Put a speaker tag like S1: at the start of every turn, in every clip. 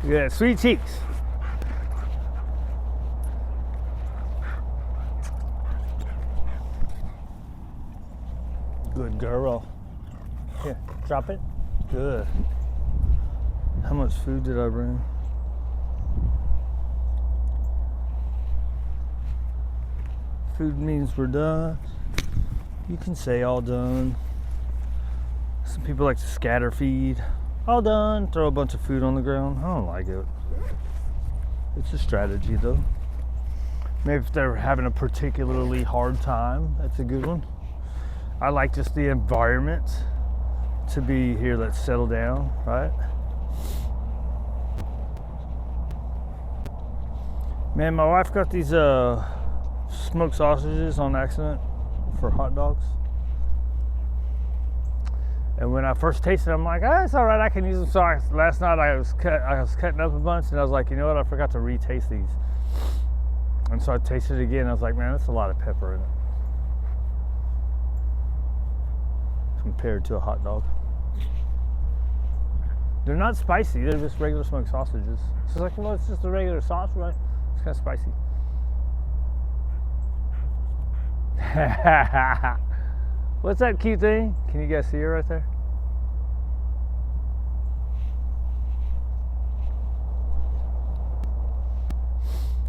S1: Yeah, sweet cheeks. Good girl. Here, drop it. Good. How much food did I bring? Food means we're done. You can say all done. Some people like to scatter feed. All done. Throw a bunch of food on the ground. I don't like it. It's a strategy though. Maybe if they're having a particularly hard time, that's a good one. I like just the environment to be here. Let's settle down, right? Man, my wife got these smoked sausages on accident for hot dogs. And when I first tasted them, I'm like, it's all right, I can use them. So last night I was cutting up a bunch, and I was like, you know what, I forgot to retaste these. And so I tasted it again, and I was like, man, that's a lot of pepper in it compared to a hot dog. They're not spicy, they're just regular smoked sausages. So it's like, well, it's just a regular sauce, right? It's kind of spicy. What's that cute thing? Can you guys see her right there?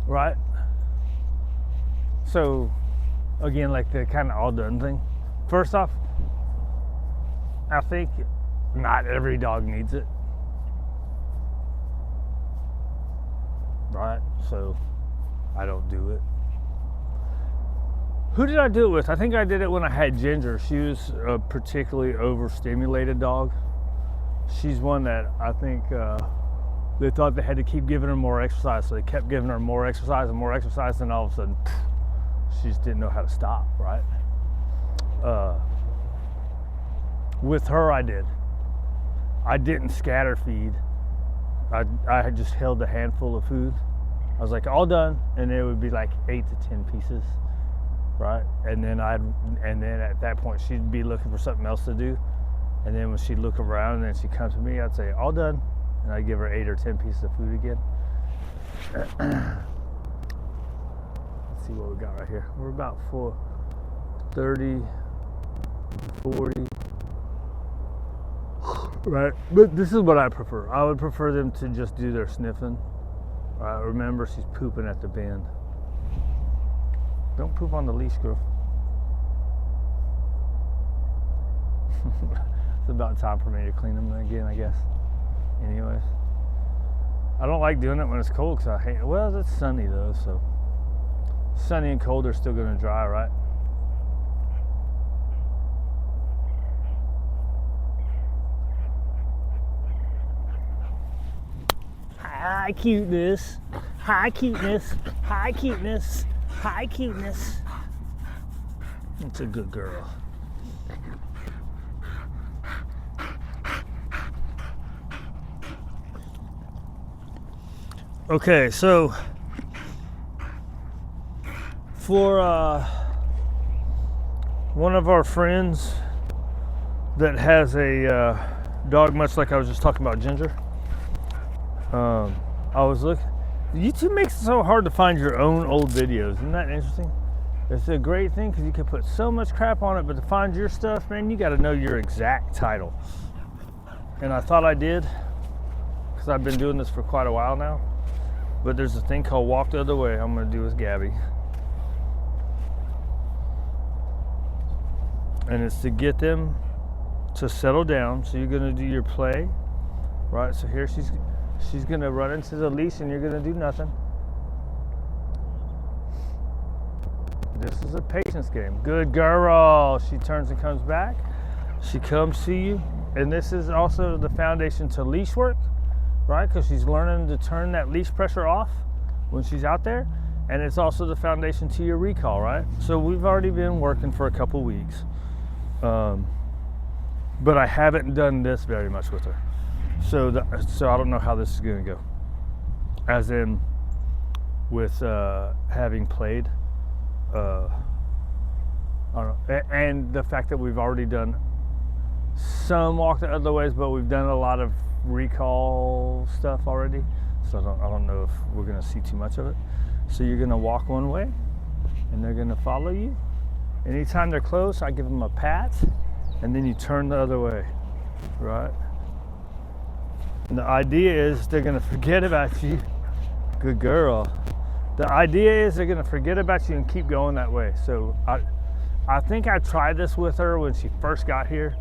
S1: Right? So, again, like the kind of all done thing. First off, I think not every dog needs it. Right? So, I don't do it. Who did I do it with? I think I did it when I had Ginger. She was a particularly overstimulated dog. She's one that I think they thought they had to keep giving her more exercise, so they kept giving her more exercise, and all of a sudden, she just didn't know how to stop, right? With her, I did. I didn't scatter feed. I had just held a handful of food. I was like, all done, and it would be like 8 to 10 pieces. Right, and then at that point she'd be looking for something else to do, and then when she'd look around and then she'd come to me, I'd say all done, and I'd give her 8 or 10 pieces of food again. Let's see what we got right here. We're about 30, 40. Right, but this is what I prefer. I would prefer them to just do their sniffing. Right, remember she's pooping at the bend. Don't poop on the leash, girl. It's about time for me to clean them again, I guess. Anyways, I don't like doing it when it's cold because I hate it. Well, it's sunny though, so sunny and cold are still going to dry, right? Hi, cuteness. Hi, cuteness. Hi, cuteness. Hi, cuteness. It's a good girl. Okay, so for one of our friends that has a dog much like I was just talking about Ginger, I was looking. YouTube makes it so hard to find your own old videos. Isn't that interesting? It's a great thing because you can put so much crap on it, but to find your stuff, man, you got to know your exact title. And I thought I did because I've been doing this for quite a while now. But there's a thing called Walk the Other Way I'm going to do with Gabby. And it's to get them to settle down. So you're going to do your play, right? So here she's going to run into the leash and you're going to do nothing. This is a patience game. Good girl. She turns and comes back. She comes to you. And this is also the foundation to leash work, right? Because she's learning to turn that leash pressure off when she's out there. And it's also the foundation to your recall, right? So we've already been working for a couple weeks. But I haven't done this very much with her. So I don't know how this is going to go. As in, with having played, I don't know, and the fact that we've already done some walk the other ways, but we've done a lot of recall stuff already. so I don't know if we're gonna see too much of it. So you're gonna walk one way, and they're gonna follow you. Anytime they're close, I give them a pat, and then you turn the other way, right? And the idea is they're gonna forget about you. Good girl. The idea is they're gonna forget about you and keep going that way. So I think I tried this with her when she first got here.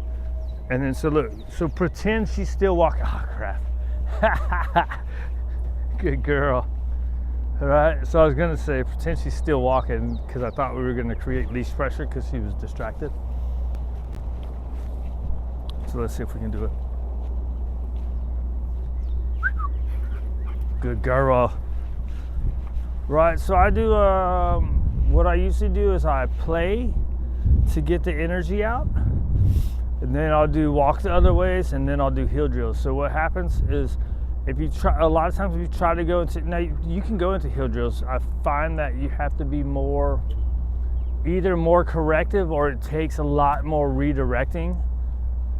S1: And then so look, so pretend she's still walking. Oh crap. Good girl. All right, so I was gonna say pretend she's still walking because I thought we were gonna create leash pressure because she was distracted. So let's see if we can do it. Good girl. Right, so I do, what I usually do is I play to get the energy out. And then I'll do walk the other ways, and then I'll do heel drills. So what happens is, if you try, a lot of times if you try to go into, now you can go into heel drills. I find that you have to be more, either more corrective or it takes a lot more redirecting,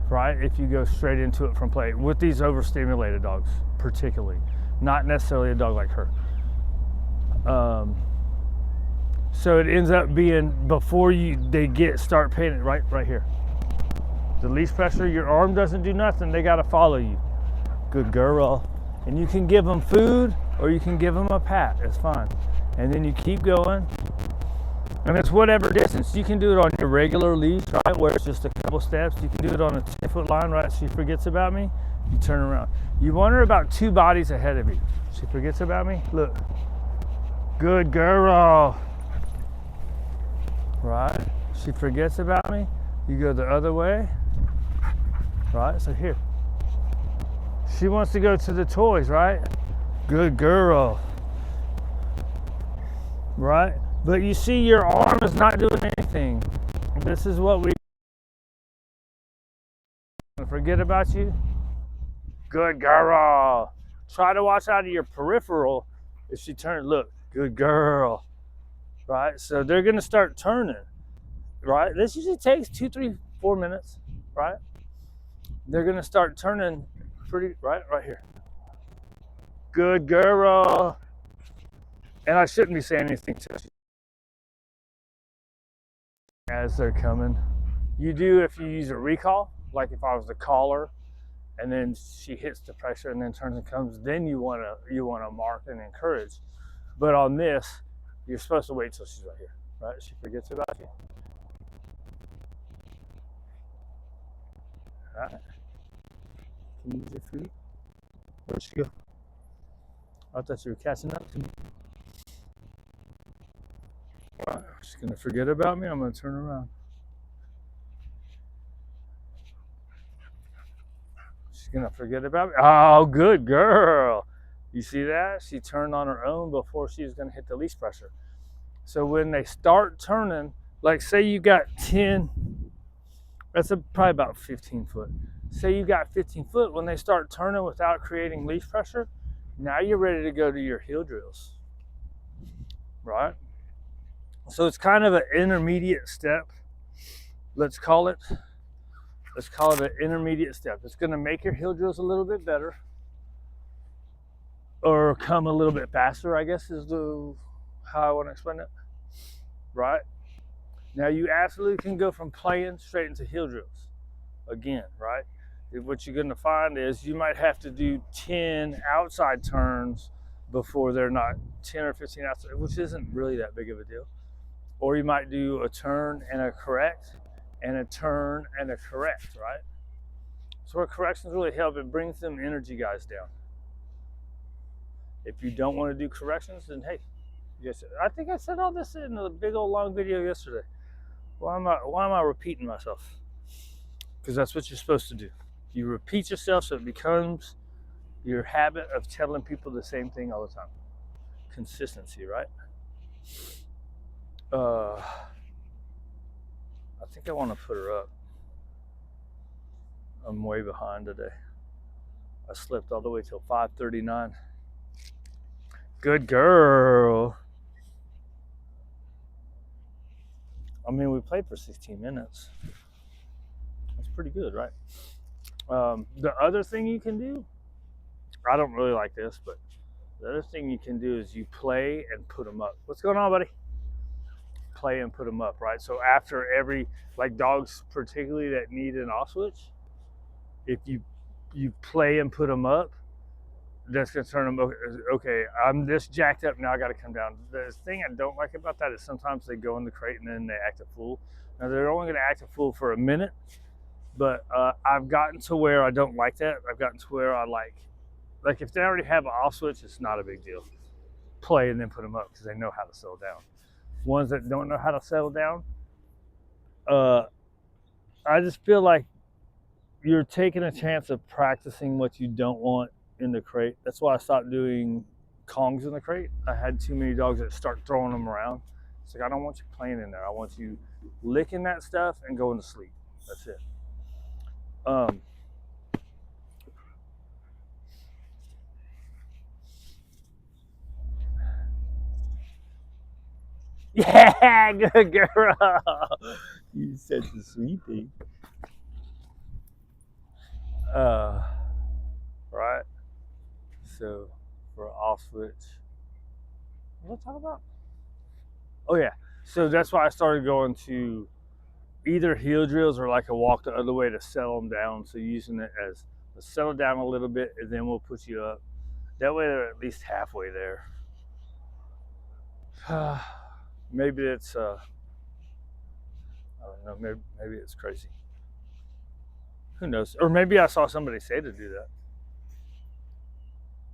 S1: right? If you go straight into it from play with these overstimulated dogs, particularly, not necessarily a dog like her. So it ends up being before they start paying it right here. The leash pressure, your arm doesn't do nothing. They got to follow you. Good girl. And you can give them food or you can give them a pat. It's fine. And then you keep going. And it's whatever distance. You can do it on your regular leash, right, where it's just a couple steps. You can do it on a 10-foot line, right? She forgets about me. You turn around. You want her about 2 bodies ahead of you. She forgets about me. Look. Good girl. Right? She forgets about me. You go the other way. Right? So here. She wants to go to the toys, right? Good girl. Right? But you see, your arm is not doing anything. This is what we forget about you. Good girl. Try to watch out of your peripheral if she turns. Look, good girl. Right? So they're going to start turning. Right? This usually takes 2, 3, 4 minutes. Right? They're going to start turning pretty, right here. Good girl. And I shouldn't be saying anything to you as they're coming. You do if you use a recall, like if I was to call her and then she hits the pressure and then turns and comes, then you want to mark and encourage. But on this, you're supposed to wait till she's right here, right? She forgets about you. All right. Can you use your food? Where'd she go? I thought you were catching up to me. All right. She's gonna forget about me. I'm gonna turn around. She's gonna forget about me. Oh, good girl. You see that? She turned on her own before she was gonna hit the leash pressure. So when they start turning, like say you got 10, that's probably about 15 foot. Say you got 15 foot, when they start turning without creating leash pressure, now you're ready to go to your heel drills, right? So it's kind of an intermediate step. Let's call it an intermediate step. It's gonna make your heel drills a little bit better or come a little bit faster, I guess is how I wanna explain it, right? Now you absolutely can go from playing straight into heel drills again, right? What you're gonna find is you might have to do 10 outside turns before they're not 10 or 15 outside, which isn't really that big of a deal. Or you might do a turn and a correct, and a turn and a correct, right? So where corrections really help, it brings them energy guys down. If you don't want to do corrections, then hey, yes, I think I said all this in a big old long video yesterday. Why am I repeating myself? Because that's what you're supposed to do. You repeat yourself so it becomes your habit of telling people the same thing all the time. Consistency, right? I think I want to put her up. I'm way behind today. I slept all the way till 5:39. Good girl. I mean, we played for 16 minutes. That's pretty good, right? The other thing you can do, I don't really like this, but The other thing you can do is you play and put them up. What's going on, buddy? Play and put them up, right? So after every, like dogs particularly that need an off switch, if you play and put them up, that's gonna turn them, okay, I'm this jacked up now, I gotta come down. The thing I don't like about that is sometimes they go in the crate and then they act a fool. Now they're only gonna act a fool for a minute, but I've gotten to where I don't like that. I've gotten to where I like if they already have an off switch, it's not a big deal. Play and then put them up because they know how to settle down. Ones that don't know how to settle down, I just feel like you're taking a chance of practicing what you don't want in the crate. That's why I stopped doing Kongs in the crate. I had too many dogs that start throwing them around. It's like, I don't want you playing in there. I want you licking that stuff and going to sleep. That's it. Yeah, good girl. You said the sweet thing. Right. So for off switch, what was I talking about? Oh yeah. So that's why I started going to either heel drills or like a walk the other way to settle them down. So using it as settle down a little bit and then we'll put you up. That way they're at least halfway there. Maybe it's I don't know. Maybe it's crazy. Who knows? Or maybe I saw somebody say to do that.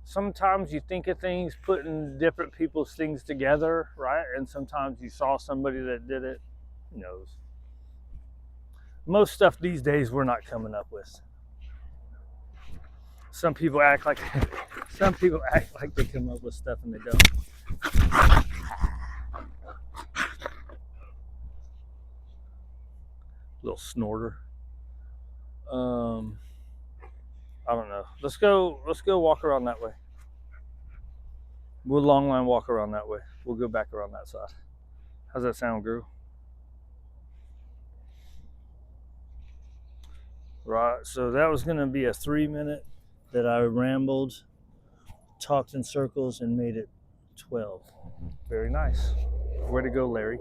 S1: Sometimes you think of things putting different people's things together, right? And sometimes you saw somebody that did it. Who knows? Most stuff these days we're not coming up with. Some people act like they come up with stuff and they don't. Little snorter. I don't know. Let's go walk around that way. We'll long line walk around that way. We'll go back around that side. How's that sound, Guru? Right, so that was gonna be a 3-minute that I rambled, talked in circles, and made it 12. Very nice. Way to go, Larry.